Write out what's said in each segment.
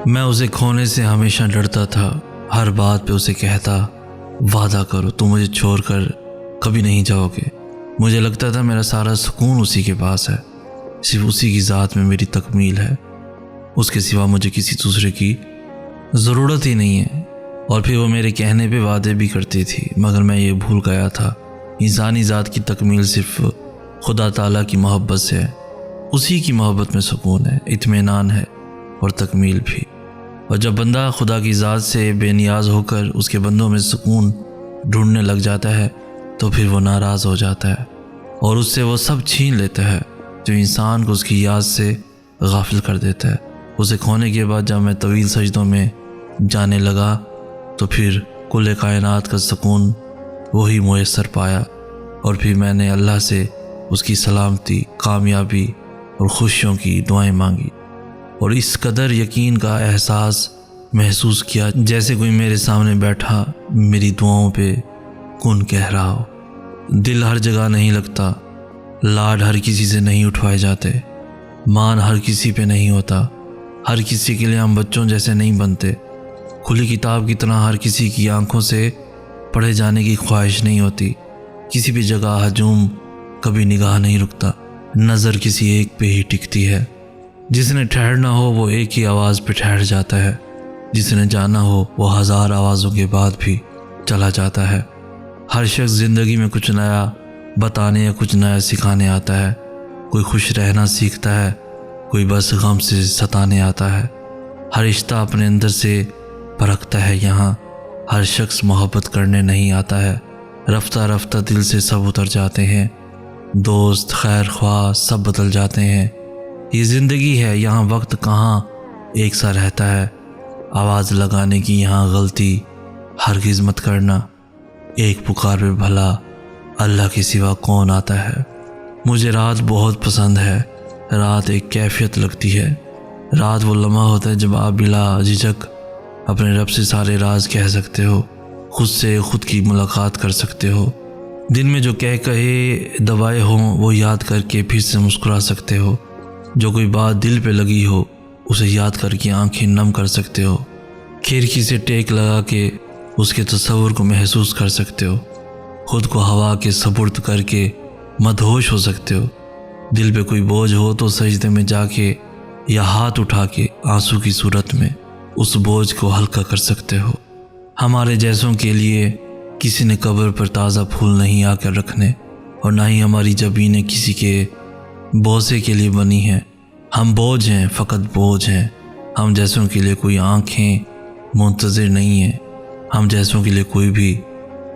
میں اسے کھونے سے ہمیشہ ڈرتا تھا، ہر بات پہ اسے کہتا وعدہ کرو تم مجھے چھوڑ کر کبھی نہیں جاؤ گے۔ مجھے لگتا تھا میرا سارا سکون اسی کے پاس ہے، صرف اسی کی ذات میں میری تکمیل ہے، اس کے سوا مجھے کسی دوسرے کی ضرورت ہی نہیں ہے۔ اور پھر وہ میرے کہنے پہ وعدے بھی کرتی تھی، مگر میں یہ بھول گیا تھا انسانی ذات کی تکمیل صرف خدا تعالیٰ کی محبت سے ہے، اسی کی محبت میں سکون ہے، اطمینان ہے اور تکمیل بھی۔ اور جب بندہ خدا کی ذات سے بے نیاز ہو کر اس کے بندوں میں سکون ڈھونڈنے لگ جاتا ہے تو پھر وہ ناراض ہو جاتا ہے اور اس سے وہ سب چھین لیتا ہے جو انسان کو اس کی یاد سے غافل کر دیتا ہے۔ اسے کھونے کے بعد جب میں طویل سجدوں میں جانے لگا تو پھر کل کائنات کا سکون وہی میسر پایا، اور پھر میں نے اللہ سے اس کی سلامتی، کامیابی اور خوشیوں کی دعائیں مانگی، اور اس قدر یقین کا احساس محسوس کیا جیسے کوئی میرے سامنے بیٹھا میری دعاؤں پہ کن کہہ رہا ہو۔ دل ہر جگہ نہیں لگتا، لاڈ ہر کسی سے نہیں اٹھوائے جاتے، مان ہر کسی پہ نہیں ہوتا، ہر کسی کے لیے ہم بچوں جیسے نہیں بنتے، کھلی کتاب کی طرح ہر کسی کی آنکھوں سے پڑھے جانے کی خواہش نہیں ہوتی، کسی بھی جگہ ہجوم کبھی نگاہ نہیں رکتا، نظر کسی ایک پہ ہی ٹکتی ہے۔ جس نے ٹھہرنا ہو وہ ایک ہی آواز پہ ٹھہر جاتا ہے، جس نے جانا ہو وہ ہزار آوازوں کے بعد بھی چلا جاتا ہے۔ ہر شخص زندگی میں کچھ نیا بتانے یا کچھ نیا سکھانے آتا ہے، کوئی خوش رہنا سیکھتا ہے، کوئی بس غم سے ستانے آتا ہے۔ ہر رشتہ اپنے اندر سے پرکھتا ہے، یہاں ہر شخص محبت کرنے نہیں آتا ہے، رفتہ رفتہ دل سے سب اتر جاتے ہیں، دوست خیر خواہ سب بدل جاتے ہیں۔ یہ زندگی ہے، یہاں وقت کہاں ایک سا رہتا ہے، آواز لگانے کی یہاں غلطی ہرگز مت کرنا، ایک پکار پہ بھلا اللہ کے سوا کون آتا ہے۔ مجھے رات بہت پسند ہے، رات ایک کیفیت لگتی ہے، رات وہ لمحہ ہوتا ہے جب آپ بلا جھجک اپنے رب سے سارے راز کہہ سکتے ہو، خود سے خود کی ملاقات کر سکتے ہو، دن میں جو کہے دبائے ہوں وہ یاد کر کے پھر سے مسکرا سکتے ہو، جو کوئی بات دل پہ لگی ہو اسے یاد کر کے آنکھیں نم کر سکتے ہو، کھڑکی سے ٹیک لگا کے اس کے تصور کو محسوس کر سکتے ہو، خود کو ہوا کے سپرد کر کے مدہوش ہو سکتے ہو، دل پہ کوئی بوجھ ہو تو سجدے میں جا کے یا ہاتھ اٹھا کے آنسو کی صورت میں اس بوجھ کو ہلکا کر سکتے ہو۔ ہمارے جیسوں کے لیے کسی نے قبر پر تازہ پھول نہیں آ کر رکھنے، اور نہ ہی ہماری جبینیں کسی کے بوسے کے لیے بنی ہیں۔ ہم بوجھ ہیں، فقط بوجھ ہیں، ہم جیسوں کے لیے کوئی آنکھیں منتظر نہیں ہیں، ہم جیسوں کے لیے کوئی بھی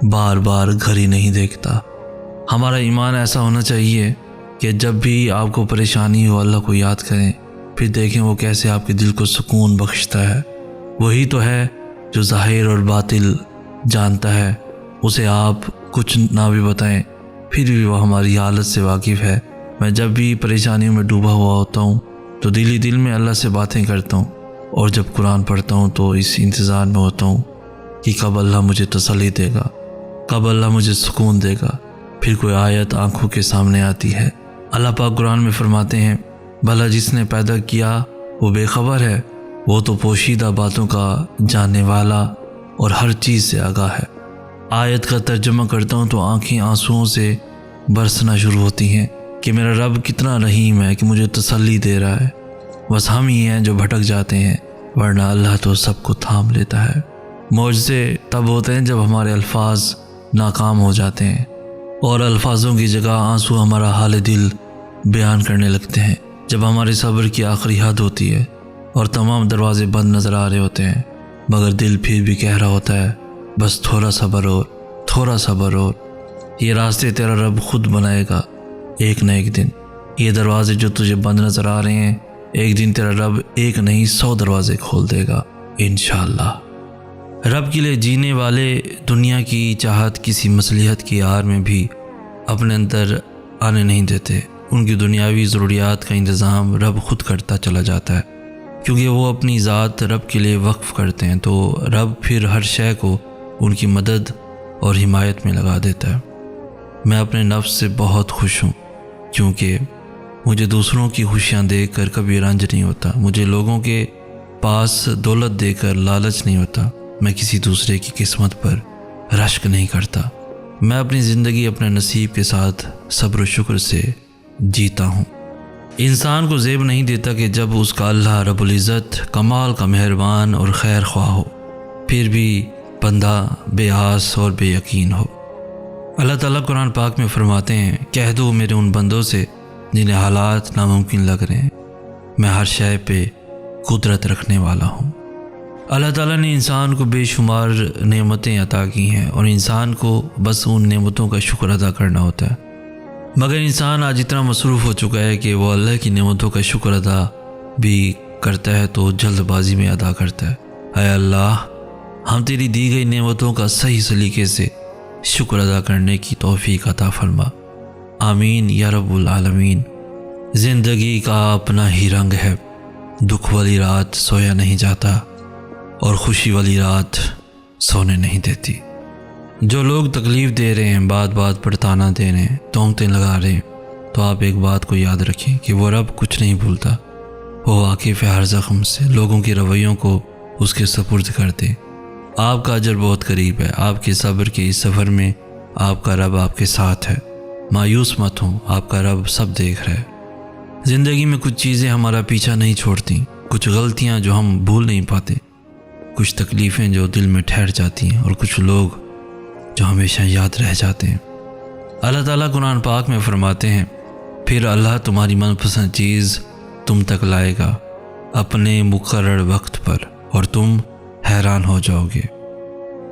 بار بار گھڑی نہیں دیکھتا۔ ہمارا ایمان ایسا ہونا چاہیے کہ جب بھی آپ کو پریشانی ہو اللہ کو یاد کریں، پھر دیکھیں وہ کیسے آپ کے دل کو سکون بخشتا ہے۔ وہی تو ہے جو ظاہر اور باطل جانتا ہے، اسے آپ کچھ نہ بھی بتائیں پھر بھی وہ ہماری حالت سے واقف ہے۔ میں جب بھی پریشانیوں میں ڈوبا ہوا ہوتا ہوں تو دل ہی دل میں اللہ سے باتیں کرتا ہوں، اور جب قرآن پڑھتا ہوں تو اس انتظار میں ہوتا ہوں کہ کب اللہ مجھے تسلی دے گا، کب اللہ مجھے سکون دے گا۔ پھر کوئی آیت آنکھوں کے سامنے آتی ہے، اللہ پاک قرآن میں فرماتے ہیں بھلا جس نے پیدا کیا وہ بے خبر ہے، وہ تو پوشیدہ باتوں کا جاننے والا اور ہر چیز سے آگاہ ہے۔ آیت کا ترجمہ کرتا ہوں تو آنکھیں آنسوؤں سے برسنا شروع ہوتی ہیں کہ میرا رب کتنا رحیم ہے کہ مجھے تسلی دے رہا ہے، بس ہم ہی ہیں جو بھٹک جاتے ہیں، ورنہ اللہ تو سب کو تھام لیتا ہے۔ معجزے تب ہوتے ہیں جب ہمارے الفاظ ناکام ہو جاتے ہیں اور الفاظوں کی جگہ آنسو ہمارا حال دل بیان کرنے لگتے ہیں، جب ہمارے صبر کی آخری حد ہوتی ہے اور تمام دروازے بند نظر آ رہے ہوتے ہیں، مگر دل پھر بھی کہہ رہا ہوتا ہے بس تھوڑا صبر اور تھوڑا صبر اور، یہ راستے تیرا رب خود بنائے گا ایک نہ ایک دن، یہ دروازے جو تجھے بند نظر آ رہے ہیں ایک دن تیرا رب ایک نہیں 100 دروازے کھول دے گا انشاءاللہ۔ رب کے لیے جینے والے دنیا کی چاہت کسی مصلحت کی آڑ میں بھی اپنے اندر آنے نہیں دیتے، ان کی دنیاوی ضروریات کا انتظام رب خود کرتا چلا جاتا ہے، کیونکہ وہ اپنی ذات رب کے لیے وقف کرتے ہیں، تو رب پھر ہر شے کو ان کی مدد اور حمایت میں لگا دیتا ہے۔ میں اپنے نفس سے بہت خوش ہوں، کیونکہ مجھے دوسروں کی خوشیاں دیکھ کر کبھی رنج نہیں ہوتا، مجھے لوگوں کے پاس دولت دے کر لالچ نہیں ہوتا، میں کسی دوسرے کی قسمت پر رشک نہیں کرتا، میں اپنی زندگی اپنے نصیب کے ساتھ صبر و شکر سے جیتا ہوں۔ انسان کو زیب نہیں دیتا کہ جب اس کا اللہ رب العزت کمال کا مہربان اور خیر خواہ ہو، پھر بھی بندہ بے آس اور بے یقین ہو۔ اللہ تعالیٰ قرآن پاک میں فرماتے ہیں، کہہ دو میرے ان بندوں سے جنہیں حالات ناممکن لگ رہے ہیں، میں ہر شے پہ قدرت رکھنے والا ہوں۔ اللہ تعالیٰ نے انسان کو بے شمار نعمتیں عطا کی ہیں اور انسان کو بس ان نعمتوں کا شکر ادا کرنا ہوتا ہے، مگر انسان آج اتنا مصروف ہو چکا ہے کہ وہ اللہ کی نعمتوں کا شکر ادا بھی کرتا ہے تو جلد بازی میں ادا کرتا ہے۔ اے اللہ، ہم تیری دی گئی نعمتوں کا صحیح سلیقے سے شکر ادا کرنے کی توفیق عطا فرما، آمین یا رب العالمین۔ زندگی کا اپنا ہی رنگ ہے، دکھ والی رات سویا نہیں جاتا اور خوشی والی رات سونے نہیں دیتی۔ جو لوگ تکلیف دے رہے ہیں، بات بات پر تانا دے رہے ہیں، تہمتیں لگا رہے ہیں، تو آپ ایک بات کو یاد رکھیں کہ وہ رب کچھ نہیں بھولتا، وہ واقف ہے ہر زخم سے۔ لوگوں کے رویوں کو اس کے سپرد کر دیں، آپ کا اجر بہت قریب ہے۔ آپ کے صبر کے اس سفر میں آپ کا رب آپ کے ساتھ ہے، مایوس مت ہوں، آپ کا رب سب دیکھ رہا ہے۔ زندگی میں کچھ چیزیں ہمارا پیچھا نہیں چھوڑتی، کچھ غلطیاں جو ہم بھول نہیں پاتے، کچھ تکلیفیں جو دل میں ٹھہر جاتی ہیں، اور کچھ لوگ جو ہمیشہ یاد رہ جاتے ہیں۔ اللہ تعالیٰ قرآن پاک میں فرماتے ہیں، پھر اللہ تمہاری من پسند چیز تم تک لائے گا اپنے مقرر وقت پر، اور تم حیران ہو جاؤ گے۔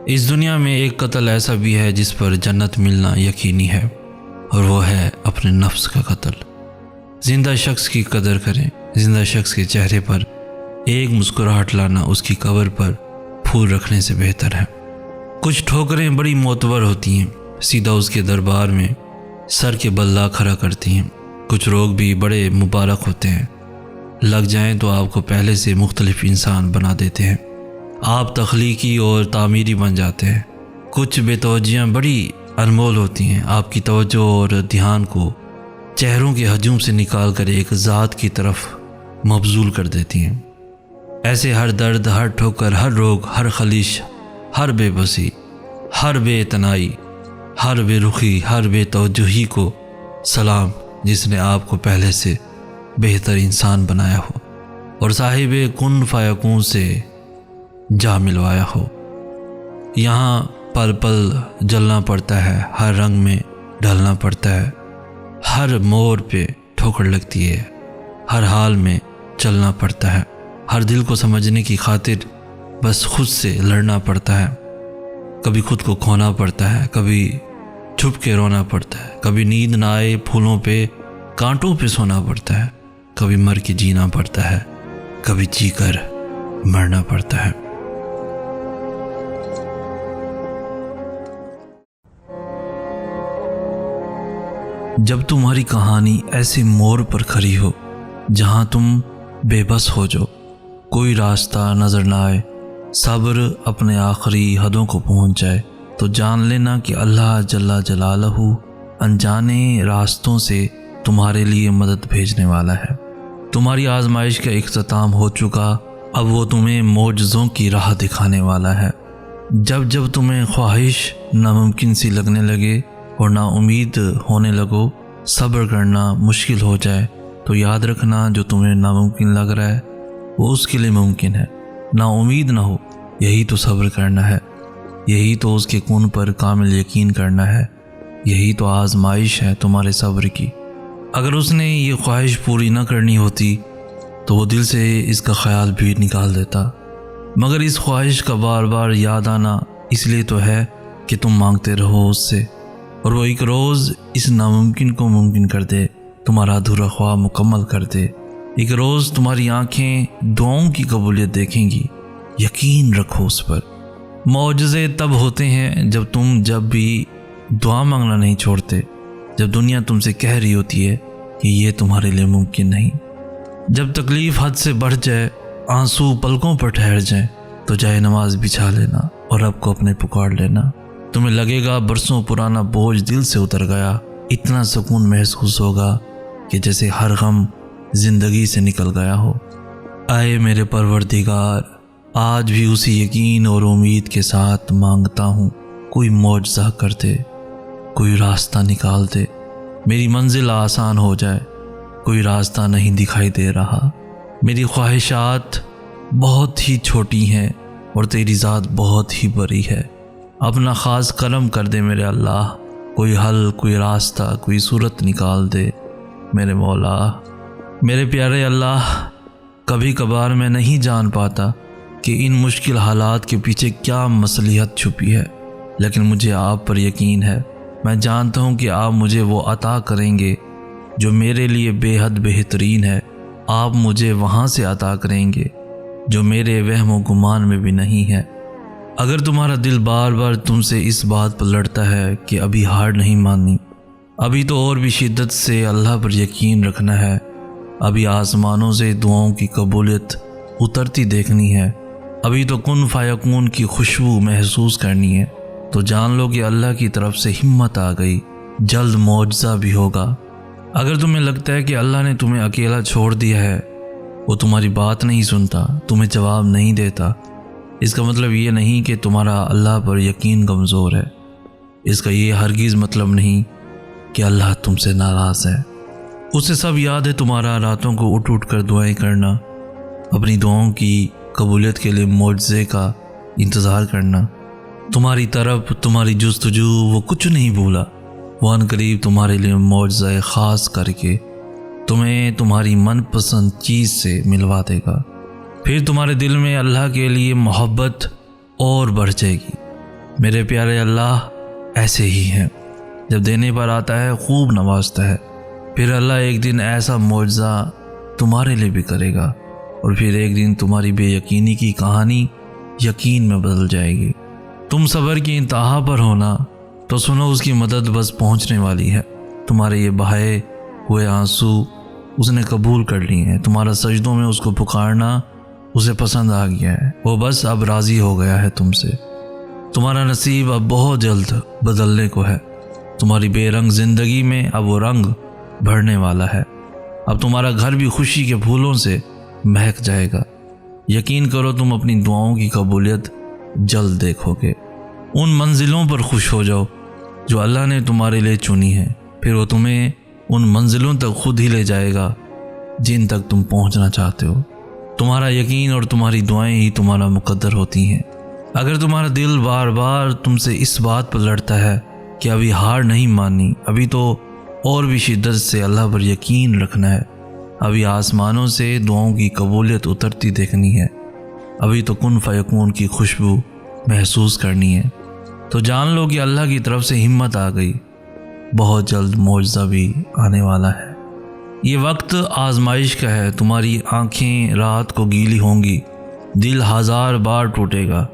اس دنیا میں ایک قتل ایسا بھی ہے جس پر جنت ملنا یقینی ہے، اور وہ ہے اپنے نفس کا قتل۔ زندہ شخص کی قدر کریں، زندہ شخص کے چہرے پر ایک مسکراہٹ لانا اس کی قبر پر پھول رکھنے سے بہتر ہے۔ کچھ ٹھوکریں بڑی معتبر ہوتی ہیں، سیدھا اس کے دربار میں سر کے بل لا کھڑا کرتی ہیں۔ کچھ لوگ بھی بڑے مبارک ہوتے ہیں، لگ جائیں تو آپ کو پہلے سے مختلف انسان بنا دیتے ہیں، آپ تخلیقی اور تعمیری بن جاتے ہیں۔ کچھ بے توجہیاں بڑی انمول ہوتی ہیں، آپ کی توجہ اور دھیان کو چہروں کے ہجوم سے نکال کر ایک ذات کی طرف مبذول کر دیتی ہیں۔ ایسے ہر درد، ہر ٹھوکر، ہر روگ، ہر خلیش، ہر بے بسی، ہر بے اعتنائی، ہر بے رخی، ہر بے توجہی کو سلام، جس نے آپ کو پہلے سے بہتر انسان بنایا ہو اور صاحب کن فیکون سے جا ملوایا ہو۔ یہاں پل پل جلنا پڑتا ہے، ہر رنگ میں ڈھلنا پڑتا ہے، ہر موڑ پہ ٹھوکر لگتی ہے، ہر حال میں چلنا پڑتا ہے، ہر دل کو سمجھنے کی خاطر بس خود سے لڑنا پڑتا ہے، کبھی خود کو کھونا پڑتا ہے، کبھی چھپ کے رونا پڑتا ہے، کبھی نیند نہ آئے پھولوں پہ کانٹوں پہ سونا پڑتا ہے، کبھی مر کے جینا پڑتا ہے، کبھی جی کر مرنا پڑتا ہے۔ جب تمہاری کہانی ایسے موڑ پر کھڑی ہو جہاں تم بے بس ہو جاؤ، کوئی راستہ نظر نہ آئے، صبر اپنے آخری حدوں کو پہنچ جائے، تو جان لینا کہ اللہ جل جلالہ انجانے راستوں سے تمہارے لیے مدد بھیجنے والا ہے۔ تمہاری آزمائش کا اختتام ہو چکا، اب وہ تمہیں معجزوں کی راہ دکھانے والا ہے۔ جب جب تمہیں خواہش ناممکن سی لگنے لگے اور نا امید ہونے لگو، صبر کرنا مشکل ہو جائے، تو یاد رکھنا جو تمہیں ناممکن لگ رہا ہے وہ اس کے لیے ممکن ہے۔ نا امید نہ ہو، یہی تو صبر کرنا ہے، یہی تو اس کے کون پر کامل یقین کرنا ہے، یہی تو آزمائش ہے تمہارے صبر کی۔ اگر اس نے یہ خواہش پوری نہ کرنی ہوتی تو وہ دل سے اس کا خیال بھی نکال دیتا، مگر اس خواہش کا بار بار یاد آنا اس لیے تو ہے کہ تم مانگتے رہو اس سے، اور وہ ایک روز اس ناممکن کو ممکن کر دے، تمہارا ادھورا خواہ مکمل کر دے۔ ایک روز تمہاری آنکھیں دعاؤں کی قبولیت دیکھیں گی، یقین رکھو اس پر۔ معجزے تب ہوتے ہیں جب بھی دعا مانگنا نہیں چھوڑتے، جب دنیا تم سے کہہ رہی ہوتی ہے کہ یہ تمہارے لیے ممکن نہیں۔ جب تکلیف حد سے بڑھ جائے، آنسو پلکوں پر ٹھہر جائیں، تو جائے نماز بچھا لینا اور رب کو اپنے پکار لینا۔ تمہیں لگے گا برسوں پرانا بوجھ دل سے اتر گیا، اتنا سکون محسوس ہوگا کہ جیسے ہر غم زندگی سے نکل گیا ہو۔ اے میرے پروردگار، آج بھی اسی یقین اور امید کے ساتھ مانگتا ہوں، کوئی معجزہ کر دے، کوئی راستہ نکال دے، میری منزل آسان ہو جائے۔ کوئی راستہ نہیں دکھائی دے رہا، میری خواہشات بہت ہی چھوٹی ہیں اور تیری ذات بہت ہی بڑی ہے۔ اپنا خاص کرم کر دے میرے اللہ، کوئی حل، کوئی راستہ، کوئی صورت نکال دے میرے مولا۔ میرے پیارے اللہ، کبھی کبھار میں نہیں جان پاتا کہ ان مشکل حالات کے پیچھے کیا مصلحت چھپی ہے، لیکن مجھے آپ پر یقین ہے۔ میں جانتا ہوں کہ آپ مجھے وہ عطا کریں گے جو میرے لیے بے حد بہترین ہے۔ آپ مجھے وہاں سے عطا کریں گے جو میرے وہم و گمان میں بھی نہیں ہے۔ اگر تمہارا دل بار بار تم سے اس بات پر لڑتا ہے کہ ابھی ہار نہیں ماننی، ابھی تو اور بھی شدت سے اللہ پر یقین رکھنا ہے، ابھی آسمانوں سے دعاؤں کی قبولیت اترتی دیکھنی ہے، ابھی تو کن فیکون کی خوشبو محسوس کرنی ہے، تو جان لو کہ اللہ کی طرف سے ہمت آ گئی، جلد معجزہ بھی ہوگا۔ اگر تمہیں لگتا ہے کہ اللہ نے تمہیں اکیلا چھوڑ دیا ہے، وہ تمہاری بات نہیں سنتا، تمہیں جواب نہیں دیتا، اس کا مطلب یہ نہیں کہ تمہارا اللہ پر یقین کمزور ہے۔ اس کا یہ ہرگز مطلب نہیں کہ اللہ تم سے ناراض ہے۔ اسے سب یاد ہے تمہارا راتوں کو اٹھ اٹھ کر دعائیں کرنا، اپنی دعاؤں کی قبولیت کے لیے معجزے کا انتظار کرنا۔ تمہاری طرف تمہاری جستجو وہ کچھ نہیں بھولا، وہ ان قریب تمہارے لیے معجزہ خاص کر کے تمہیں تمہاری من پسند چیز سے ملوا دے گا۔ پھر تمہارے دل میں اللہ کے لیے محبت اور بڑھ جائے گی۔ میرے پیارے اللہ ایسے ہی ہیں، جب دینے پر آتا ہے خوب نوازتا ہے، پھر اللہ ایک دن ایسا معجزہ تمہارے لیے بھی کرے گا، اور پھر ایک دن تمہاری بے یقینی کی کہانی یقین میں بدل جائے گی۔ تم صبر کی انتہا پر ہونا تو سنو، اس کی مدد بس پہنچنے والی ہے۔ تمہارے یہ بہائے ہوئے آنسو اس نے قبول کر لیے ہیں، تمہارا سجدوں میں اس کو پکارنا اسے پسند آ گیا ہے، وہ بس اب راضی ہو گیا ہے تم سے۔ تمہارا نصیب اب بہت جلد بدلنے کو ہے، تمہاری بے رنگ زندگی میں اب وہ رنگ بھرنے والا ہے، اب تمہارا گھر بھی خوشی کے پھولوں سے مہک جائے گا۔ یقین کرو، تم اپنی دعاؤں کی قبولیت جلد دیکھو گے۔ ان منزلوں پر خوش ہو جاؤ جو اللہ نے تمہارے لیے چنی ہے، پھر وہ تمہیں ان منزلوں تک خود ہی لے جائے گا جن تک تم پہنچنا چاہتے ہو۔ تمہارا یقین اور تمہاری دعائیں ہی تمہارا مقدر ہوتی ہیں۔ اگر تمہارا دل بار بار تم سے اس بات پر لڑتا ہے کہ ابھی ہار نہیں ماننی، ابھی تو اور بھی شدت سے اللہ پر یقین رکھنا ہے، ابھی آسمانوں سے دعاؤں کی قبولیت اترتی دیکھنی ہے، ابھی تو کن فیکون کی خوشبو محسوس کرنی ہے، تو جان لو کہ اللہ کی طرف سے ہمت آ گئی، بہت جلد معجزہ بھی آنے والا ہے۔ یہ وقت آزمائش کا ہے، تمہاری آنکھیں رات کو گیلی ہوں گی، دل ہزار بار ٹوٹے گا،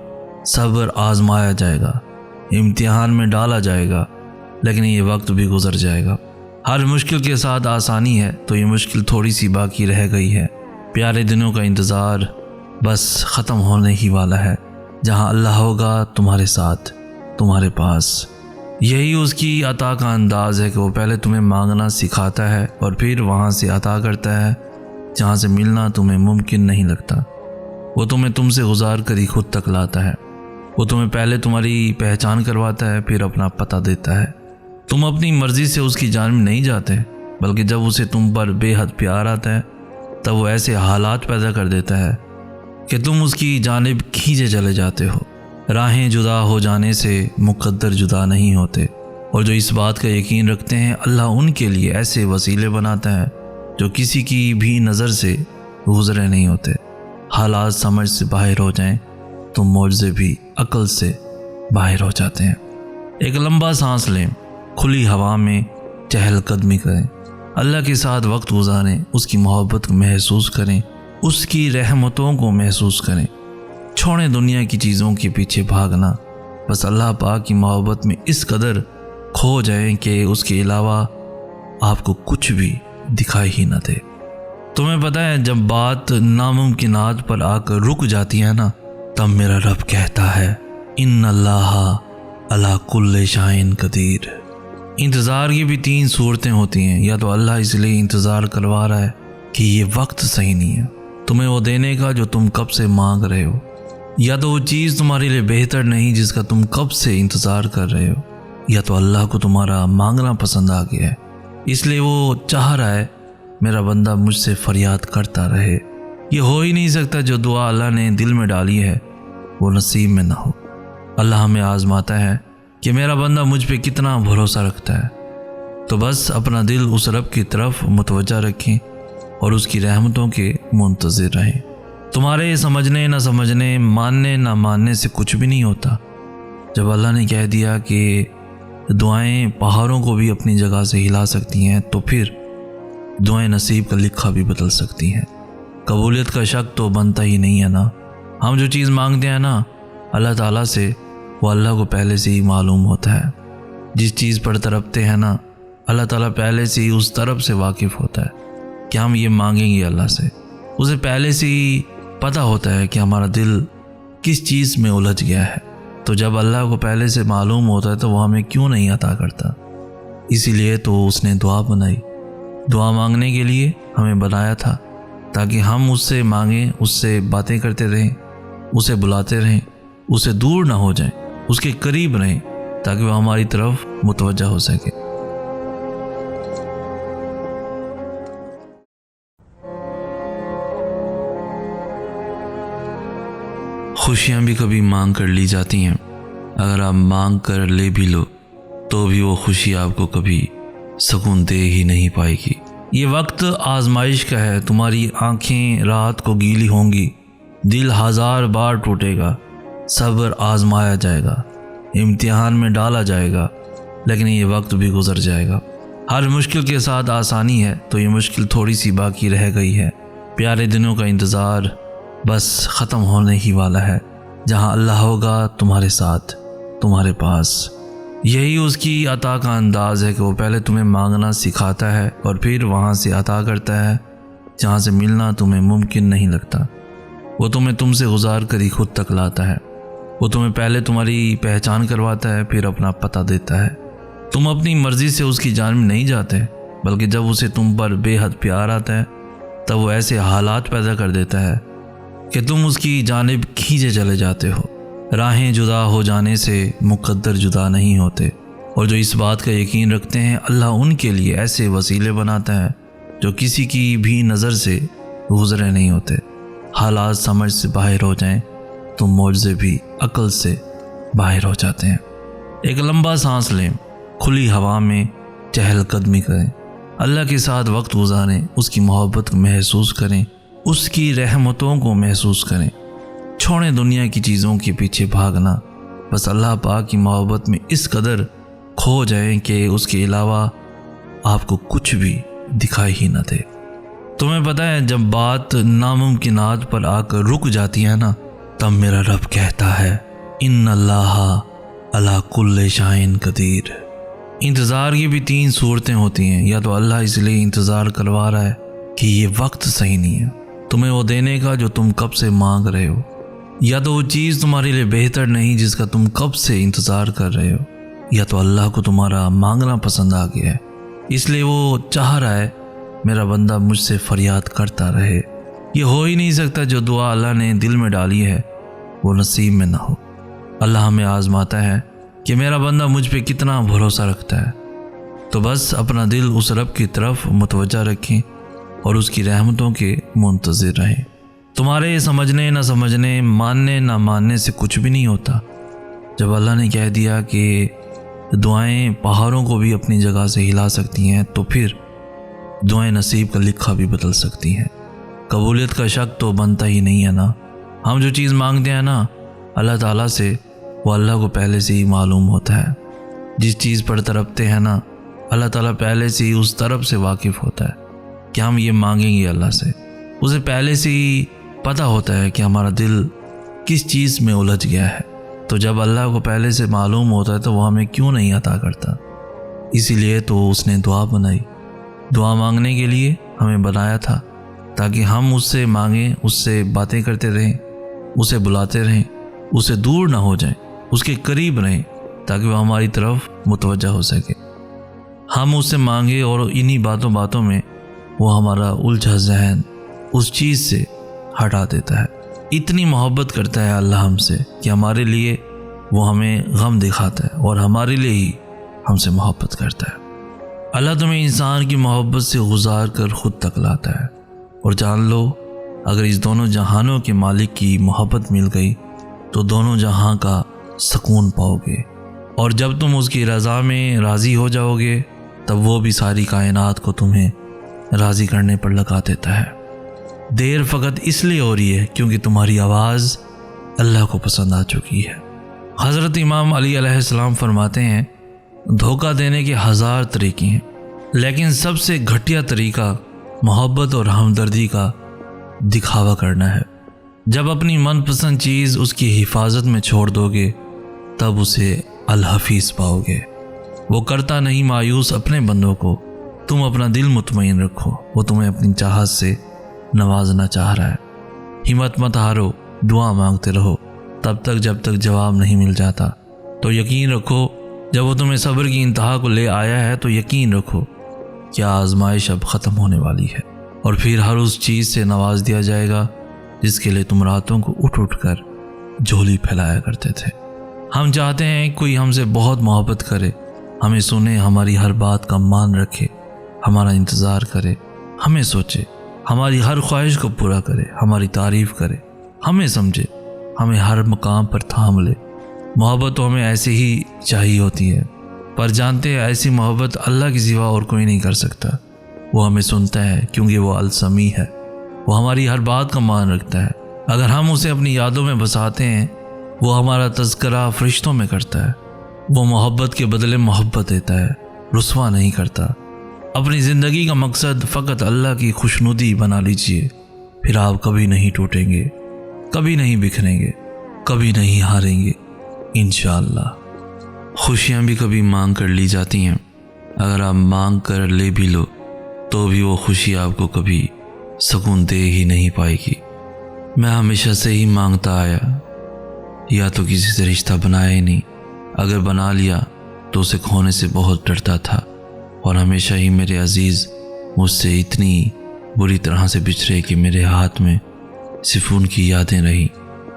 صبر آزمایا جائے گا، امتحان میں ڈالا جائے گا، لیکن یہ وقت بھی گزر جائے گا۔ ہر مشکل کے ساتھ آسانی ہے، تو یہ مشکل تھوڑی سی باقی رہ گئی ہے۔ پیارے دنوں کا انتظار بس ختم ہونے ہی والا ہے، جہاں اللہ ہوگا تمہارے ساتھ، تمہارے پاس۔ یہی اس کی عطا کا انداز ہے کہ وہ پہلے تمہیں مانگنا سکھاتا ہے اور پھر وہاں سے عطا کرتا ہے جہاں سے ملنا تمہیں ممکن نہیں لگتا۔ وہ تمہیں تم سے گزار کر ہی خود تک لاتا ہے، وہ تمہیں پہلے تمہاری پہچان کرواتا ہے، پھر اپنا پتہ دیتا ہے۔ تم اپنی مرضی سے اس کی جانب نہیں جاتے، بلکہ جب اسے تم پر بے حد پیار آتا ہے تب وہ ایسے حالات پیدا کر دیتا ہے کہ تم اس کی جانب کھینچے چلے جاتے ہو۔ راہیں جدا ہو جانے سے مقدر جدا نہیں ہوتے، اور جو اس بات کا یقین رکھتے ہیں اللہ ان کے لیے ایسے وسیلے بناتا ہے جو کسی کی بھی نظر سے گزرے نہیں ہوتے۔ حالات سمجھ سے باہر ہو جائیں تو معجزے بھی عقل سے باہر ہو جاتے ہیں۔ ایک لمبا سانس لیں، کھلی ہوا میں چہل قدمی کریں، اللہ کے ساتھ وقت گزاریں، اس کی محبت کو محسوس کریں، اس کی رحمتوں کو محسوس کریں۔ چھوڑیں دنیا کی چیزوں کے پیچھے بھاگنا، بس اللہ پاک کی محبت میں اس قدر کھو جائیں کہ اس کے علاوہ آپ کو کچھ بھی دکھائی ہی نہ دے۔ تمہیں پتہ ہے جب بات ناممکنات پر آ کر رک جاتی ہے نا، تب میرا رب کہتا ہے ان اللہ علی کل شیء قدیر۔ انتظار کی بھی 3 صورتیں ہوتی ہیں، یا تو اللہ اس لیے انتظار کروا رہا ہے کہ یہ وقت صحیح نہیں ہے، تمہیں وہ دینے کا جو تم کب سے مانگ رہے ہو، یا تو وہ چیز تمہارے لیے بہتر نہیں جس کا تم کب سے انتظار کر رہے ہو، یا تو اللہ کو تمہارا مانگنا پسند آ گیا ہے، اس لیے وہ چاہ رہا ہے میرا بندہ مجھ سے فریاد کرتا رہے۔ یہ ہو ہی نہیں سکتا جو دعا اللہ نے دل میں ڈالی ہے وہ نصیب میں نہ ہو۔ اللہ ہمیں آزماتا ہے کہ میرا بندہ مجھ پہ کتنا بھروسہ رکھتا ہے، تو بس اپنا دل اس رب کی طرف متوجہ رکھیں اور اس کی رحمتوں کے منتظر رہیں۔ تمہارے سمجھنے نہ سمجھنے، ماننے نہ ماننے سے کچھ بھی نہیں ہوتا۔ جب اللہ نے کہہ دیا کہ دعائیں پہاڑوں کو بھی اپنی جگہ سے ہلا سکتی ہیں، تو پھر دعائیں نصیب کا لکھا بھی بدل سکتی ہیں۔ قبولیت کا شک تو بنتا ہی نہیں ہے نا۔ ہم جو چیز مانگتے ہیں نا اللہ تعالیٰ سے، وہ اللہ کو پہلے سے ہی معلوم ہوتا ہے۔ جس چیز پر تڑپتے ہیں نا اللہ تعالیٰ پہلے سے ہی اس طرف سے واقف ہوتا ہے کہ ہم یہ مانگیں گے اللہ سے۔ اسے پہلے سے ہی پتہ ہوتا ہے کہ ہمارا دل کس چیز میں الجھ گیا ہے، تو جب اللہ کو پہلے سے معلوم ہوتا ہے تو وہ ہمیں کیوں نہیں عطا کرتا۔ اسی لیے تو اس نے دعا بنائی، دعا مانگنے کے لیے ہمیں بنایا تھا تاکہ ہم اس سے مانگیں، اس سے باتیں کرتے رہیں، اسے بلاتے رہیں، اسے دور نہ ہو جائیں، اس کے قریب رہیں تاکہ وہ ہماری طرف متوجہ ہو سکے۔ خوشیاں بھی کبھی مانگ کر لی جاتی ہیں، اگر آپ مانگ کر لے بھی لو تو بھی وہ خوشی آپ کو کبھی سکون دے ہی نہیں پائے گی۔ یہ وقت آزمائش کا ہے، تمہاری آنکھیں رات کو گیلی ہوں گی، دل ہزار بار ٹوٹے گا، صبر آزمایا جائے گا، امتحان میں ڈالا جائے گا، لیکن یہ وقت بھی گزر جائے گا۔ ہر مشکل کے ساتھ آسانی ہے، تو یہ مشکل تھوڑی سی باقی رہ گئی ہے۔ پیارے دنوں کا انتظار بس ختم ہونے ہی والا ہے، جہاں اللہ ہوگا تمہارے ساتھ، تمہارے پاس۔ یہی اس کی عطا کا انداز ہے کہ وہ پہلے تمہیں مانگنا سکھاتا ہے اور پھر وہاں سے عطا کرتا ہے جہاں سے ملنا تمہیں ممکن نہیں لگتا۔ وہ تمہیں تم سے گزار کر ہی خود تک لاتا ہے۔ وہ تمہیں پہلے تمہاری پہچان کرواتا ہے، پھر اپنا پتہ دیتا ہے۔ تم اپنی مرضی سے اس کی جانب نہیں جاتے، بلکہ جب اسے تم پر بے حد پیار آتا ہے تب وہ ایسے حالات پیدا کر دیتا ہے کہ تم اس کی جانب کھینچے چلے جاتے ہو۔ راہیں جدا ہو جانے سے مقدر جدا نہیں ہوتے، اور جو اس بات کا یقین رکھتے ہیں اللہ ان کے لیے ایسے وسیلے بناتا ہے جو کسی کی بھی نظر سے گزرے نہیں ہوتے۔ حالات سمجھ سے باہر ہو جائیں تو معجزے بھی عقل سے باہر ہو جاتے ہیں۔ ایک لمبا سانس لیں، کھلی ہوا میں چہل قدمی کریں، اللہ کے ساتھ وقت گزاریں، اس کی محبت کو محسوس کریں، اس کی رحمتوں کو محسوس کریں۔ چھوڑیں دنیا کی چیزوں کے پیچھے بھاگنا، بس اللہ پاک کی محبت میں اس قدر کھو جائیں کہ اس کے علاوہ آپ کو کچھ بھی دکھائی ہی نہ دے۔ تمہیں پتہ ہے جب بات ناممکنات پر آ کر رک جاتی ہے نا، تب میرا رب کہتا ہے ان اللہ علی کل شیء قدیر۔ انتظار کی بھی 3 صورتیں ہوتی ہیں، یا تو اللہ اس لیے انتظار کروا رہا ہے کہ یہ وقت صحیح نہیں ہے تمہیں وہ دینے کا جو تم کب سے مانگ رہے ہو، یا تو وہ چیز تمہارے لیے بہتر نہیں جس کا تم کب سے انتظار کر رہے ہو، یا تو اللہ کو تمہارا مانگنا پسند آ گیا ہے، اس لیے وہ چاہ رہا ہے میرا بندہ مجھ سے فریاد کرتا رہے۔ یہ ہو ہی نہیں سکتا جو دعا اللہ نے دل میں ڈالی ہے وہ نصیب میں نہ ہو۔ اللہ ہمیں آزماتا ہے کہ میرا بندہ مجھ پہ کتنا بھروسہ رکھتا ہے، تو بس اپنا دل اس رب کی طرف متوجہ رکھیں اور اس کی رحمتوں کے منتظر رہیں۔ تمہارے سمجھنے نہ سمجھنے، ماننے نہ ماننے سے کچھ بھی نہیں ہوتا۔ جب اللہ نے کہہ دیا کہ دعائیں پہاڑوں کو بھی اپنی جگہ سے ہلا سکتی ہیں، تو پھر دعائیں نصیب کا لکھا بھی بدل سکتی ہیں۔ قبولیت کا شک تو بنتا ہی نہیں ہے نا۔ ہم جو چیز مانگتے ہیں نا اللہ تعالیٰ سے، وہ اللہ کو پہلے سے ہی معلوم ہوتا ہے۔ جس چیز پر تڑپتے ہیں نا اللہ تعالیٰ پہلے سے ہی اس طرف سے واقف ہوتا ہے کہ ہم یہ مانگیں گے اللہ سے۔ اسے پہلے سے ہی پتہ ہوتا ہے کہ ہمارا دل کس چیز میں الجھ گیا ہے، تو جب اللہ کو پہلے سے معلوم ہوتا ہے تو وہ ہمیں کیوں نہیں عطا کرتا۔ اسی لیے تو اس نے دعا بنائی، دعا مانگنے کے لیے ہمیں بنایا تھا تاکہ ہم اس سے مانگیں، اس سے باتیں کرتے رہیں، اسے بلاتے رہیں، اسے دور نہ ہو جائیں، اس کے قریب رہیں تاکہ وہ ہماری طرف متوجہ ہو سکے۔ ہم اس سے مانگیں اور انہی باتوں میں وہ ہمارا الجھا ذہن اس چیز سے ہٹا دیتا ہے۔ اتنی محبت کرتا ہے اللہ ہم سے کہ ہمارے لیے وہ ہمیں غم دکھاتا ہے اور ہمارے لیے ہی ہم سے محبت کرتا ہے۔ اللہ تمہیں انسان کی محبت سے گزار کر خود تک لاتا ہے، اور جان لو اگر اس دونوں جہانوں کے مالک کی محبت مل گئی تو دونوں جہاں کا سکون پاؤ گے، اور جب تم اس کی رضا میں راضی ہو جاؤ گے تب وہ بھی ساری کائنات کو تمہیں راضی کرنے پر لگا دیتا ہے۔ دیر فقط اس لیے ہو رہی ہے کیونکہ تمہاری آواز اللہ کو پسند آ چکی ہے۔ حضرت امام علی علیہ السلام فرماتے ہیں دھوکہ دینے کے 1000 طریقے ہیں، لیکن سب سے گھٹیا طریقہ محبت اور ہمدردی کا دکھاوا کرنا ہے۔ جب اپنی من پسند چیز اس کی حفاظت میں چھوڑ دو گے تب اسے الحفیظ پاؤ گے۔ وہ کرتا نہیں مایوس اپنے بندوں کو، تم اپنا دل مطمئن رکھو، وہ تمہیں اپنی چاہت سے نوازنا چاہ رہا ہے۔ ہمت مت ہارو، دعا مانگتے رہو تب تک جب تک جواب نہیں مل جاتا۔ تو یقین رکھو جب وہ تمہیں صبر کی انتہا کو لے آیا ہے تو یقین رکھو کیا آزمائش اب ختم ہونے والی ہے، اور پھر ہر اس چیز سے نواز دیا جائے گا جس کے لیے تم راتوں کو اٹھ اٹھ کر جھولی پھیلایا کرتے تھے۔ ہم چاہتے ہیں کوئی ہم سے بہت محبت کرے، ہمیں سنے، ہماری ہر بات کا مان رکھے، ہمارا انتظار کرے، ہمیں سوچے، ہماری ہر خواہش کو پورا کرے، ہماری تعریف کرے، ہمیں سمجھے، ہمیں ہر مقام پر تھام لے۔ محبت تو ہمیں ایسے ہی چاہیے ہوتی ہے، پر جانتے ہیں ایسی محبت اللہ کے سوا اور کوئی نہیں کر سکتا۔ وہ ہمیں سنتا ہے کیونکہ وہ السمیع ہے، وہ ہماری ہر بات کا مان رکھتا ہے۔ اگر ہم اسے اپنی یادوں میں بساتے ہیں وہ ہمارا تذکرہ فرشتوں میں کرتا ہے۔ وہ محبت کے بدلے محبت دیتا ہے، رسوا نہیں کرتا۔ اپنی زندگی کا مقصد فقط اللہ کی خوشنودی بنا لیجئے، پھر آپ کبھی نہیں ٹوٹیں گے، کبھی نہیں بکھریں گے، کبھی نہیں ہاریں گے انشاءاللہ۔ خوشیاں بھی کبھی مانگ کر لی جاتی ہیں، اگر آپ مانگ کر لے بھی لو تو بھی وہ خوشی آپ کو کبھی سکون دے ہی نہیں پائے گی۔ میں ہمیشہ سے ہی مانگتا آیا، یا تو کسی سے رشتہ بنایا ہی نہیں، اگر بنا لیا تو اسے کھونے سے بہت ڈرتا تھا، اور ہمیشہ ہی میرے عزیز مجھ سے اتنی بری طرح سے بچھڑے کہ میرے ہاتھ میں صرف ان کی یادیں رہیں،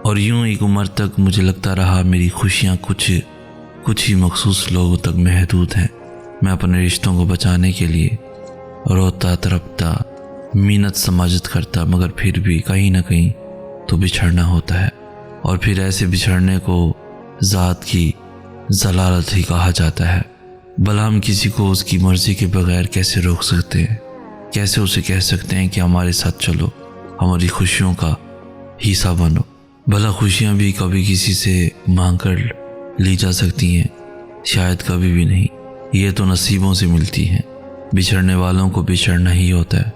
اور یوں ایک عمر تک مجھے لگتا رہا میری خوشیاں کچھ ہی مخصوص لوگوں تک محدود ہیں۔ میں اپنے رشتوں کو بچانے کے لیے روتا تڑپتا منت سماجت کرتا، مگر پھر بھی کہیں نہ کہیں تو بچھڑنا ہوتا ہے، اور پھر ایسے بچھڑنے کو ذات کی ضلالت ہی کہا جاتا ہے۔ بھلا ہم کسی کو اس کی مرضی کے بغیر کیسے روک سکتے ہیں؟ کیسے اسے کہہ سکتے ہیں کہ ہمارے ساتھ چلو، ہماری خوشیوں کا حصہ بنو؟ بھلا خوشیاں بھی کبھی کسی سے مانگ کر لی جا سکتی ہیں؟ شاید کبھی بھی نہیں، یہ تو نصیبوں سے ملتی ہیں۔ بچھڑنے والوں کو بچھڑنا ہی ہوتا ہے،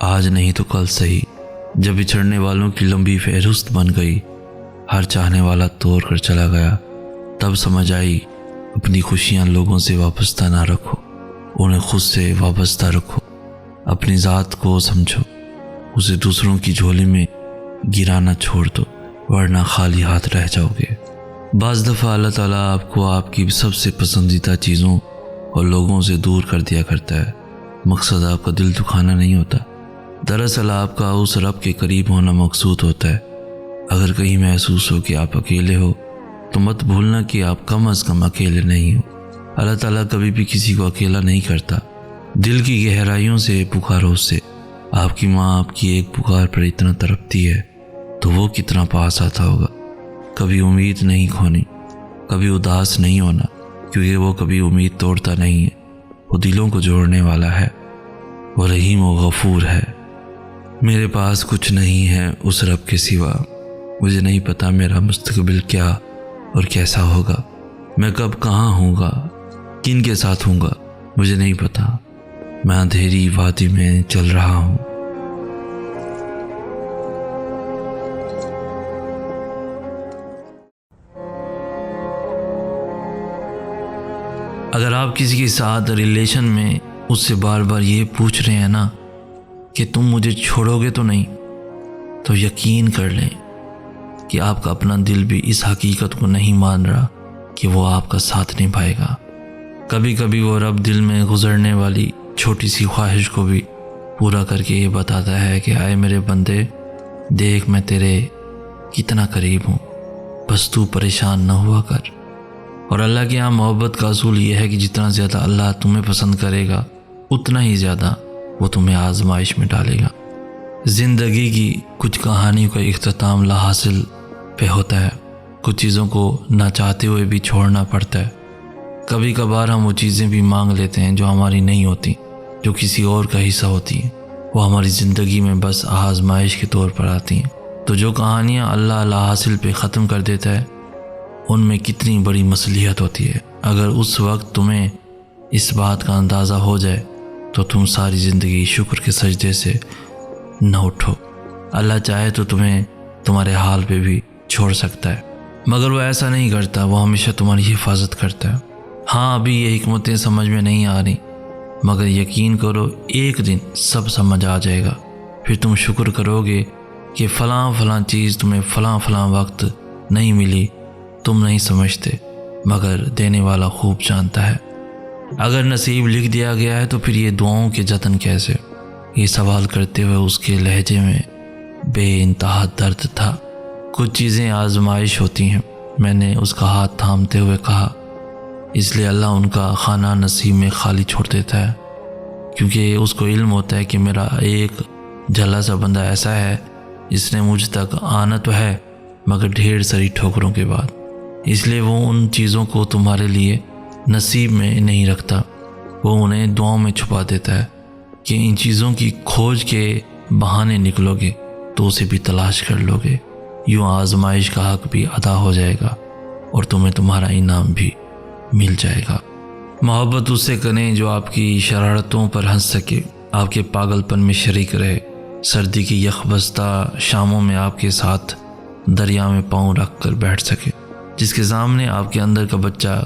آج نہیں تو کل صحیح۔ جب بچھڑنے والوں کی لمبی فہرست بن گئی، ہر چاہنے والا توڑ کر چلا گیا، تب سمجھ آئی اپنی خوشیاں لوگوں سے وابستہ نہ رکھو، انہیں خود سے وابستہ رکھو۔ اپنی ذات کو سمجھو، اسے دوسروں کی جھولی میں گرانا چھوڑ دو، ورنہ خالی ہاتھ رہ جاؤ گے۔ بعض دفعہ اللہ تعالیٰ آپ کو آپ کی سب سے پسندیدہ چیزوں اور لوگوں سے دور کر دیا کرتا ہے۔ مقصد آپ کا دل دکھانا نہیں ہوتا، دراصل آپ کا اس رب کے قریب ہونا مقصود ہوتا ہے۔ اگر کہیں محسوس ہو کہ آپ اکیلے ہو تو مت بھولنا کہ آپ کم از کم اکیلے نہیں ہو۔ اللہ تعالیٰ کبھی بھی کسی کو اکیلا نہیں کرتا۔ دل کی گہرائیوں سے پکارو اس سے۔ آپ کی ماں آپ کی ایک پکار پر اتنا تڑپتی ہے تو وہ کتنا پاس آتا ہوگا۔ کبھی امید نہیں کھونی، کبھی اداس نہیں ہونا، کیونکہ وہ کبھی امید توڑتا نہیں ہے، وہ دلوں کو جوڑنے والا ہے، وہ رحیم و غفور ہے۔ میرے پاس کچھ نہیں ہے اس رب کے سوا، مجھے نہیں پتا میرا مستقبل کیا اور کیسا ہوگا، میں کب کہاں ہوں گا، کن کے ساتھ ہوں گا، مجھے نہیں پتا۔ میں اندھیری وادی میں چل رہا ہوں۔ اگر آپ کسی کے ساتھ ریلیشن میں اس سے بار بار یہ پوچھ رہے ہیں نا کہ تم مجھے چھوڑو گے تو نہیں، تو یقین کر لیں کہ آپ کا اپنا دل بھی اس حقیقت کو نہیں مان رہا کہ وہ آپ کا ساتھ نبھائے گا۔ کبھی کبھی وہ رب دل میں گزرنے والی چھوٹی سی خواہش کو بھی پورا کر کے یہ بتاتا ہے کہ آئے میرے بندے، دیکھ میں تیرے کتنا قریب ہوں، بس تو پریشان نہ ہوا کر۔ اور اللہ کے یہاں محبت کا اصول یہ ہے کہ جتنا زیادہ اللہ تمہیں پسند کرے گا اتنا ہی زیادہ وہ تمہیں آزمائش میں ڈالے گا۔ زندگی کی کچھ کہانیوں کا اختتام لا حاصل پہ ہوتا ہے، کچھ چیزوں کو نہ چاہتے ہوئے بھی چھوڑنا پڑتا ہے۔ کبھی کبھار ہم وہ چیزیں بھی مانگ لیتے ہیں جو ہماری نہیں ہوتی، جو کسی اور کا حصہ ہوتی ہیں، وہ ہماری زندگی میں بس آزمائش کے طور پر آتی ہیں۔ تو جو کہانیاں اللہ لا حاصل پہ ختم کر دیتا ہے ان میں کتنی بڑی مصلحت ہوتی ہے۔ اگر اس وقت تمہیں اس بات کا اندازہ ہو جائے تو تم ساری زندگی شکر کے سجدے سے نہ اٹھو۔ اللہ چاہے تو تمہیں تمہارے حال پہ بھی چھوڑ سکتا ہے، مگر وہ ایسا نہیں کرتا، وہ ہمیشہ تمہاری حفاظت کرتا ہے۔ ہاں ابھی یہ حکمتیں سمجھ میں نہیں آ رہی، مگر یقین کرو ایک دن سب سمجھ آ جائے گا۔ پھر تم شکر کرو گے کہ فلاں چیز تمہیں فلاں وقت نہیں ملی، تم نہیں سمجھتے، مگر دینے والا خوب جانتا ہے۔ اگر نصیب لکھ دیا گیا ہے تو پھر یہ دعاؤں کے جتن کیسے؟ یہ سوال کرتے ہوئے اس کے لہجے میں بے انتہا درد تھا۔ کچھ چیزیں آزمائش ہوتی ہیں، میں نے اس کا ہاتھ تھامتے ہوئے کہا، اس لیے اللہ ان کا خانہ نصیب میں خالی چھوڑ دیتا ہے، کیونکہ اس کو علم ہوتا ہے کہ میرا ایک جھلا سا بندہ ایسا ہے جس نے مجھ تک آنا تو ہے مگر ڈھیر ساری ٹھوکروں کے بعد، اس لیے وہ ان چیزوں کو تمہارے لیے نصیب میں نہیں رکھتا، وہ انہیں دعاؤں میں چھپا دیتا ہے کہ ان چیزوں کی کھوج کے بہانے نکلو گے تو اسے بھی تلاش کر لو گے، یوں آزمائش کا حق بھی ادا ہو جائے گا اور تمہیں تمہارا انعام بھی مل جائے گا۔ محبت اس سے کریں جو آپ کی شرارتوں پر ہنس سکے، آپ کے پاگل پن میں شریک رہے، سردی کی یخبستہ شاموں میں آپ کے ساتھ دریا میں پاؤں رکھ کر بیٹھ سکے، جس کے سامنے آپ کے اندر کا بچہ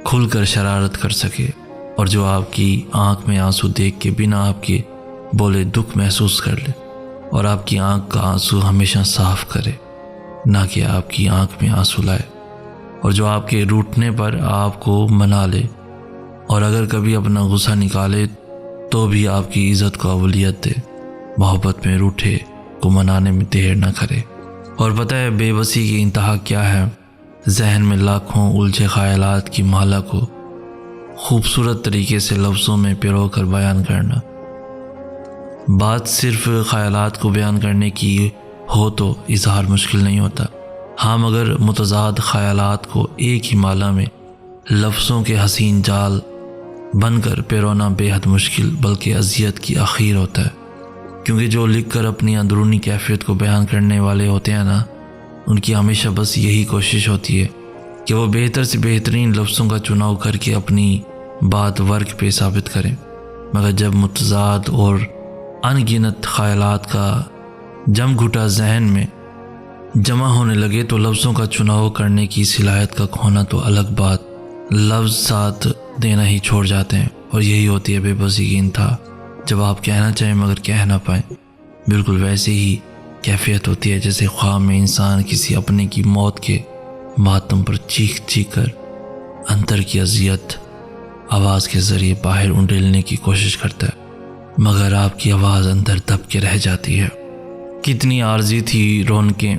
کھل کر شرارت کر سکے، اور جو آپ کی آنکھ میں آنسو دیکھ کے بنا آپ کے بولے دکھ محسوس کر لے اور آپ کی آنکھ کا آنسو ہمیشہ صاف کرے، نہ کہ آپ کی آنکھ میں آنسو لائے، اور جو آپ کے روٹنے پر آپ کو منا لے، اور اگر کبھی اپنا غصہ نکالے تو بھی آپ کی عزت کو اولویت دے، محبت میں روٹھے کو منانے میں دیر نہ کرے۔ اور پتہ ہے بے بسی کی انتہا کیا ہے؟ ذہن میں لاکھوں الجھے خیالات کی مالا کو خوبصورت طریقے سے لفظوں میں پرو کر بیان کرنا۔ بات صرف خیالات کو بیان کرنے کی ہو تو اظہار مشکل نہیں ہوتا، ہاں مگر متضاد خیالات کو ایک ہی مالا میں لفظوں کے حسین جال بن کر پیرونا بے حد مشکل بلکہ اذیت کی اخیر ہوتا ہے، کیونکہ جو لکھ کر اپنی اندرونی کیفیت کو بیان کرنے والے ہوتے ہیں نا، ان کی ہمیشہ بس یہی کوشش ہوتی ہے کہ وہ بہتر سے بہترین لفظوں کا چناؤ کر کے اپنی بات ورق پہ ثابت کریں، مگر جب متضاد اور ان گنت خیالات کا جم گھٹا ذہن میں جمع ہونے لگے تو لفظوں کا چناؤ کرنے کی صلاحیت کا کھونا تو الگ بات، لفظ ساتھ دینا ہی چھوڑ جاتے ہیں، اور یہی ہوتی ہے بے بسی کی انتہا، جب آپ کہنا چاہیں مگر کہہ نہ پائیں۔ بالکل ویسے ہی کیفیت ہوتی ہے جیسے خواب میں انسان کسی اپنے کی موت کے ماتم پر چیخ کر اندر کی اذیت آواز کے ذریعے باہر انڈیلنے کی کوشش کرتا ہے، مگر آپ کی آواز اندر دب کے رہ جاتی ہے۔ کتنی عارضی تھی رونقیں،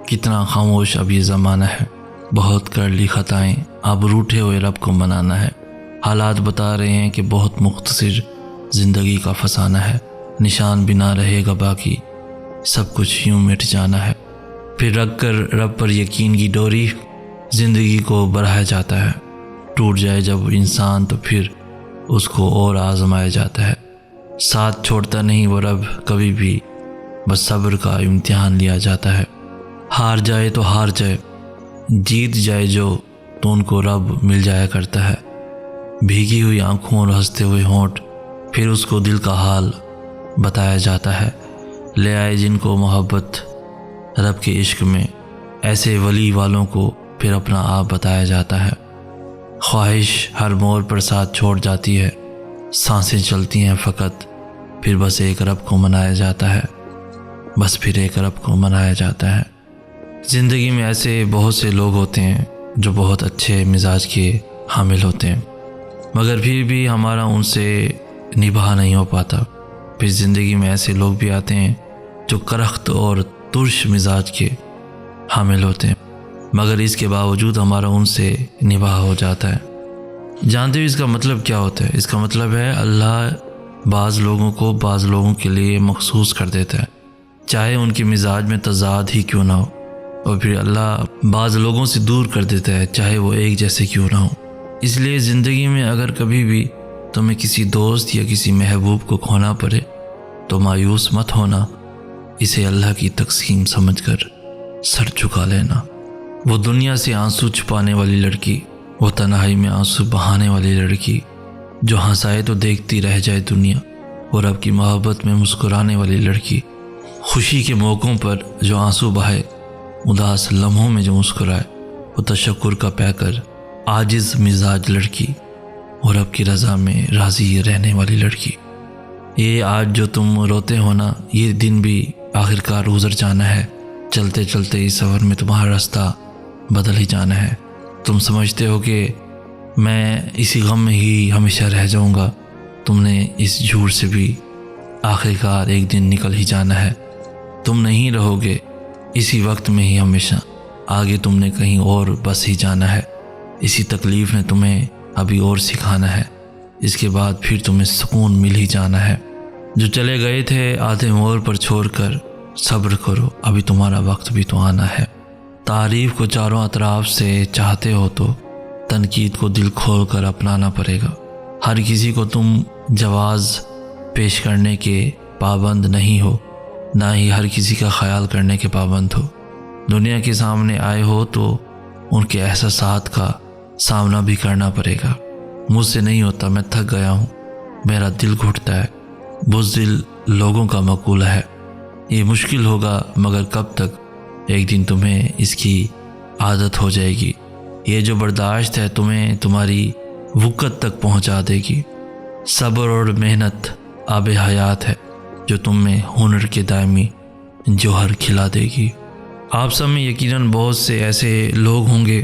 کتنا خاموش اب یہ زمانہ ہے، بہت کر لی خطائیں، اب روٹھے ہوئے رب کو منانا ہے۔ حالات بتا رہے ہیں کہ بہت مختصر زندگی کا فسانہ ہے، نشان بھی نہ رہے گا باقی، سب کچھ یوں مٹ جانا ہے۔ پھر رکھ کر رب پر یقین کی ڈوری زندگی کو بڑھایا جاتا ہے، ٹوٹ جائے جب انسان تو پھر اس کو اور آزمایا جاتا ہے، ساتھ چھوڑتا نہیں وہ رب کبھی بھی، بس صبر کا امتحان لیا جاتا ہے۔ ہار جائے تو ہار جائے، جیت جائے جو تو ان کو رب مل جایا کرتا ہے۔ بھیگی ہوئی آنکھوں اور ہنستے ہوئے ہونٹ، پھر اس کو دل کا حال بتایا جاتا ہے۔ لے آئے جن کو محبت رب کے عشق میں، ایسے ولی والوں کو پھر اپنا آپ بتایا جاتا ہے۔ خواہش ہر موڑ پر ساتھ چھوڑ جاتی ہے، سانسیں چلتی ہیں فقط، پھر بس ایک رب کو منایا جاتا ہے، بس پھر ایک رب کو منایا جاتا ہے۔ زندگی میں ایسے بہت سے لوگ ہوتے ہیں جو بہت اچھے مزاج کے حامل ہوتے ہیں، مگر پھر بھی ہمارا ان سے نبھا نہیں ہو پاتا۔ پھر زندگی میں ایسے لوگ بھی آتے ہیں جو کرخت اور ترش مزاج کے حامل ہوتے ہیں، مگر اس کے باوجود ہمارا ان سے نباہ ہو جاتا ہے۔ جانتے ہو اس کا مطلب کیا ہوتا ہے؟ اس کا مطلب ہے اللہ بعض لوگوں کو بعض لوگوں کے لیے مخصوص کر دیتا ہے، چاہے ان کے مزاج میں تضاد ہی کیوں نہ ہو، اور پھر اللہ بعض لوگوں سے دور کر دیتا ہے، چاہے وہ ایک جیسے کیوں نہ ہو۔ اس لیے زندگی میں اگر کبھی بھی تمہیں کسی دوست یا کسی محبوب کو کھونا پڑے تو مایوس مت ہونا، اسے اللہ کی تقسیم سمجھ کر سر جھکا لینا۔ وہ دنیا سے آنسو چھپانے والی لڑکی، وہ تنہائی میں آنسو بہانے والی لڑکی جو ہنسائے تو دیکھتی رہ جائے دنیا، اور رب کی محبت میں مسکرانے والی لڑکی، خوشی کے موقعوں پر جو آنسو بہائے، اداس لمحوں میں جو مسکرائے، وہ تشکر کا پیکر عاجز مزاج لڑکی، اور رب کی رضا میں راضی رہنے والی لڑکی۔ یہ آج جو تم روتے ہو نا، یہ دن بھی آخرکار گزر جانا ہے، چلتے چلتے اس سفر میں تمہارا راستہ بدل ہی جانا ہے۔ تم سمجھتے ہو کہ میں اسی غم میں ہی ہمیشہ رہ جاؤں گا، تم نے اس جھوٹ سے بھی آخرکار ایک دن نکل ہی جانا ہے۔ تم نہیں رہو گے اسی وقت میں ہی ہمیشہ، آگے تم نے کہیں اور بس ہی جانا ہے۔ اسی تکلیف نے تمہیں ابھی اور سکھانا ہے، اس کے بعد پھر تمہیں سکون مل ہی جانا ہے۔ جو چلے گئے تھے آدھے موڑ پر چھوڑ کر، صبر کرو، ابھی تمہارا وقت بھی تو آنا ہے۔ تعریف کو چاروں اطراف سے چاہتے ہو تو تنقید کو دل کھول کر اپنانا پڑے گا۔ ہر کسی کو تم جواز پیش کرنے کے پابند نہیں ہو، نہ ہی ہر کسی کا خیال کرنے کے پابند ہو۔ دنیا کے سامنے آئے ہو تو ان کے احساسات کا سامنا بھی کرنا پڑے گا۔ مجھ سے نہیں ہوتا، میں تھک گیا ہوں، میرا دل گھٹتا ہے، بزدل لوگوں کا مقولہ ہے۔ یہ مشکل ہوگا، مگر کب تک؟ ایک دن تمہیں اس کی عادت ہو جائے گی۔ یہ جو برداشت ہے تمہیں تمہاری وقت تک پہنچا دے گی۔ صبر اور محنت آب حیات ہے جو تم میں ہنر کے دائمی جوہر کھلا دے گی۔ آپ سب میں یقیناً بہت سے ایسے لوگ ہوں گے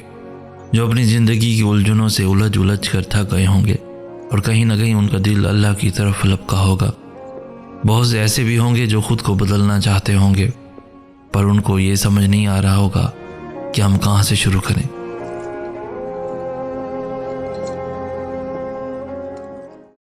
جو اپنی زندگی کی الجھنوں سے الجھ کر تھک گئے ہوں گے، اور کہیں نہ کہیں ان کا دل اللہ کی طرف لپکا ہوگا۔ بہت سے ایسے بھی ہوں گے جو خود کو بدلنا چاہتے ہوں گے، پر ان کو یہ سمجھ نہیں آ رہا ہوگا کہ ہم کہاں سے شروع کریں۔